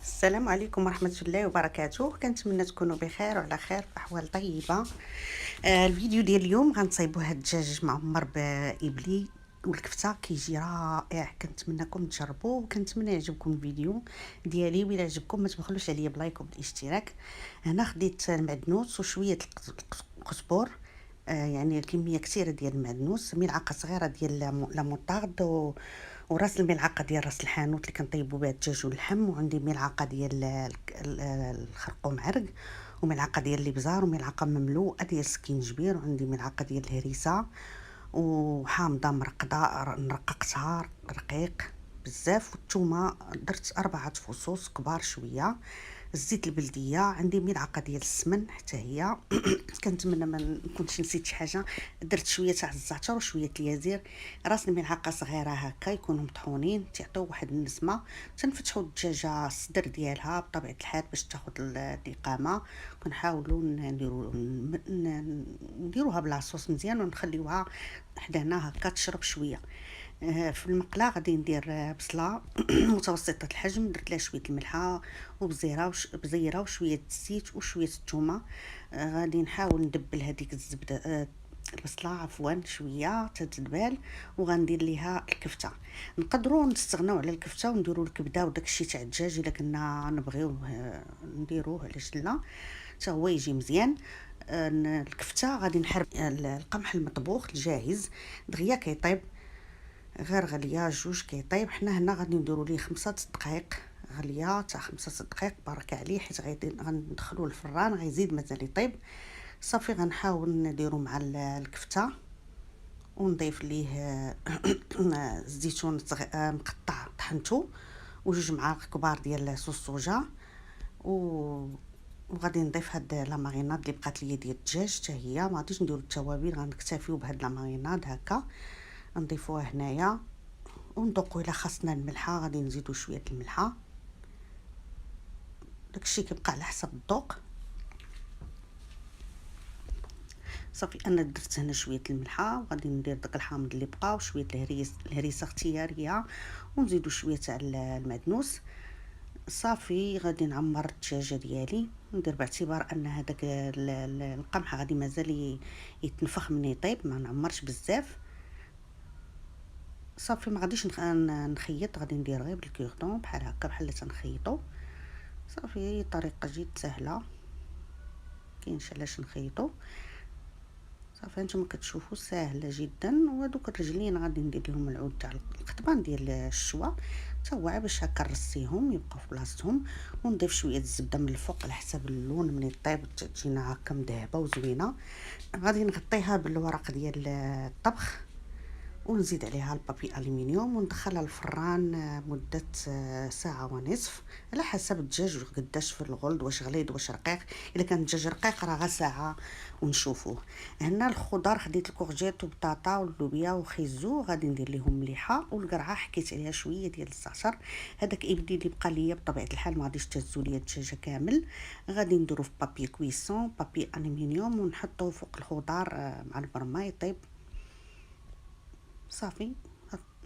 السلام عليكم ورحمة الله وبركاته، كنتمنى تكونوا بخير وعلى خير في أحوال طيبة. الفيديو ديال اليوم غنصايبوا هاد الدجاج معمر بإبلي والكفتة كيجي رائع، كنتمنىكم تجربوه وكنتمنى يعجبكم الفيديو ديالي. وإلا عجبكم ما تبخلوش عليا بلايك وبالاشتراك. هنا خديت المعدنوس وشوية القزبور، يعني كمية كثيرة ديال المعدنوس، ملعقة صغيرة ديال لا موطارد وراس الملعقة ديال راس الحانوت اللي كنطيبوا بها الدجاج واللحم، وعندي ملعقة ديال الخرقوم عرق، وملعقة ديال الابزار، وملعقة مملوءة ديال السكينجبير، وعندي ملعقة ديال الهريسة وحامضة مرقدة نرققتها رقيق بزاف، والثومة درت 4 فصوص كبار شوية، الزيت البلديه، عندي ملعقه ديال السمن حتى هي كنتمنى ما نكونش نسيت شي حاجه، درت شويه تاع الزعتر وشويه اليازير، راس الملعقه صغيره هكا يكونوا مطحونين تيعطيو واحد النسمه. تنفتحوا الدجاجه الصدر ديالها بطبيعه الحال باش تاخذ الاقامه، كنحاولوا نديروها بلاصوص مزيان ونخليوها حدانا هكا تشرب شويه. في المقله غادي ندير بصله متوسطه الحجم، درت لها شويه الملحه وبزيره بزيره وشويه الزيت وشويه الثومه. غادي نحاول ندبل هذيك الزبده، البصله عفوا شويه تتدبال، وغندير ليها الكفته. نقدروا نستغناو على الكفته ونديروا الكبده وداك الشيء تاع الدجاج الا كنا نبغيوه نديروه، علاش لا، حتى هو يجي مزيان. الكفته غادي نحرب القمح المطبوخ الجاهز دغيا كيطيب، غير غليه جوج كيطيب. حنا هنا غادي نديروا ليه 5 دقائق غليه، تاع 5 دقائق بركه عليه، حيت غندخلوه الفران غيزيد مازال يطيب. صافي غنحاول نديرو مع الكفته ونضيف ليه الزيتون مقطع طحنته، وجوج معالق كبار ديال صوص صوجا، وغادي نضيف هاد لا ماريناد اللي بقات لي ديال الدجاج حتى هي، ما غاديش نديرو التوابل، غنكتفيو بهاد لا ماريناد هكا نضيفوها هنايا وندوقو. الا خاصنا الملحه غادي نزيدو شويه الملحه، داكشي كيبقى على حسب الذوق. صافي انا درت هنا شويه الملحه، وغادي ندير داك الحامض اللي بقى وشويه الهريسه اختياريه، ونزيدو شويه تاع المعدنوس. صافي غادي نعمر الدجاجه ديالي، ندير باعتبار ان هذاك القمح غادي مازال يتنفخ من يطيب، ما نعمرش بزاف. صافي ما غاديش نخيط، غادي ندير غير بالكوردون بحال هكا بحال اللي تنخيطو. صافي طريقه جد سهله، كاينش علاش نخيطو. صافي نتوما كتشوفوا ساهله جدا. وهذوك الرجلين غادي ندير لهم العود تاع القضبان ديال الشوا حتى هو باش هكا نرصيهم يبقاو في بلاصتهم، ونضيف شويه الزبده من الفوق على حسب اللون، من يطيب تجينا هكا مذهبه وزوينه. غادي نغطيها بالورق ديال الطبخ، ونزيد عليها البابي الومنيوم وندخلها الفران مده ساعه ونصف، على حسب الدجاج قداش في الغلد، واش غليظ واش رقيق. الا كان الدجاج رقيق راه غير ساعه ونشوفوه. هنا الخضر خديت الكورجيت وبطاطا واللوبيا وخيزو، غادي ندير لهم مليحه، والقرعه حكيت عليها شويه ديال الزعتر. هذاك ابدي اللي بقى ليا بطبيعه الحال ما غاديش تهزوا ليا الدجاجه كامل، غادي نديرو في بابي كويسون بابي الومنيوم ونحطوه فوق الخضر مع البرما يطيب. صافي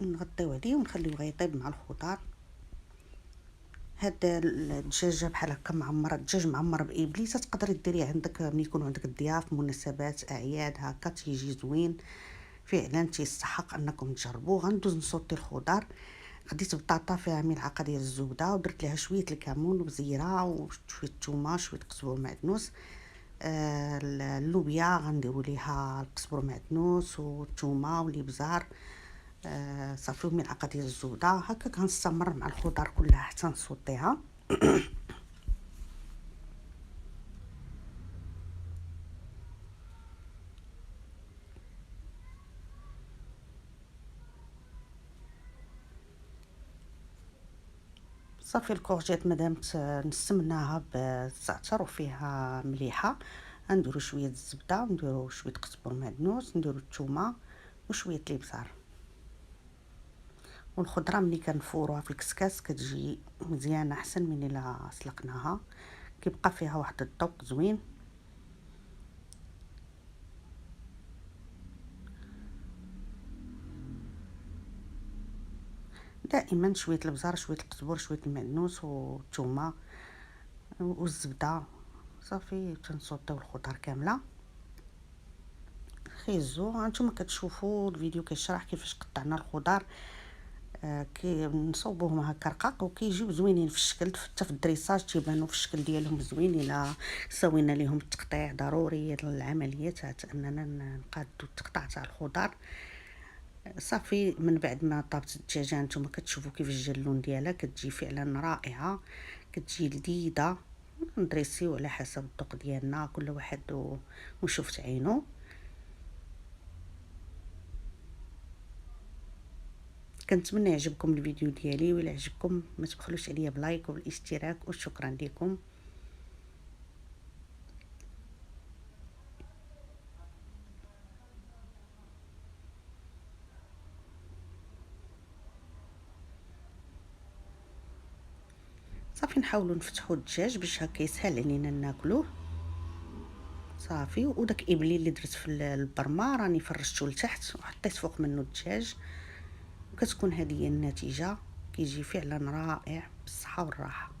نغطيو عليه ونخليوه غيطيب مع الخضار. هاد الدجاجه بحال هكا معمره، الدجاج معمر بإبلي تقدري ديريه عندك ملي يكون عندك الضياف، مناسبات، اعياد هكا تيجي زوين فعلا، تيستحق انكم تجربوه. غندوز نصوتي الخضر، خديت بطاطا فيها ملعقه ديال الزبده ودرت لها شويه الكمون وبزيره وشويه الثومه شويه قزبر معدنوس. اللوبيا غنديروا ليها القزبر معدنوس والثومه والابزار. صافي ملعقه ديال الزبده هكا، كنستمر مع الخضر كلها حتى نصوطيها. صافي الكورجيت مادامت نسمناها بالزعتر وفيها مليحه، نديرو شويه الزبده ونديرو شويه قزبر معدنوس، نديرو الثومه وشويه الابزار. والخضره ملي كنفوروها في الكسكاس كتجي مزيانه احسن من الا سلقناها، كيبقى فيها واحد الذوق زوين. دائما شويه البزار، شويه القزبر، شويه المعدنوس والثومه والزبده. صافي تنصوطيو الخضر كامله. خيزو هانتوما كتشوفوا الفيديو كيشرح كيفاش قطعنا الخضر. كنصوبوهم هكا رقاق وكيجيو زوينين في الشكل، حتى في الدريساج تيبانو في الشكل ديالهم زوين. الا سوينا ليهم التقطيع ضروري العمليه تاع اننا نقادو التقطاع تاع الخضر. صافي من بعد ما طابت الدجاجه نتوما كتشوفوا كيفاش جا اللون ديالها، كتجي فعلا رائعه، كتجي لذيذه. ندريسيو على حسب الذوق ديالنا، كل واحد وشوفت عينو. كنتمنى يعجبكم الفيديو ديالي، ولا عجبكم ما تبخلوش عليا بلايك وبالاشتراك، وشكرا لكم. صافي نحاولوا نفتحوا الدجاج باش هكا يسهل علينا ناكلوه. صافي وداك ابلي اللي درت في البرمه راني فرشته لتحت وحطيت فوق منه الدجاج، وكتكون هذه هي النتيجه. كيجي فعلا رائع بالصحه والراحه.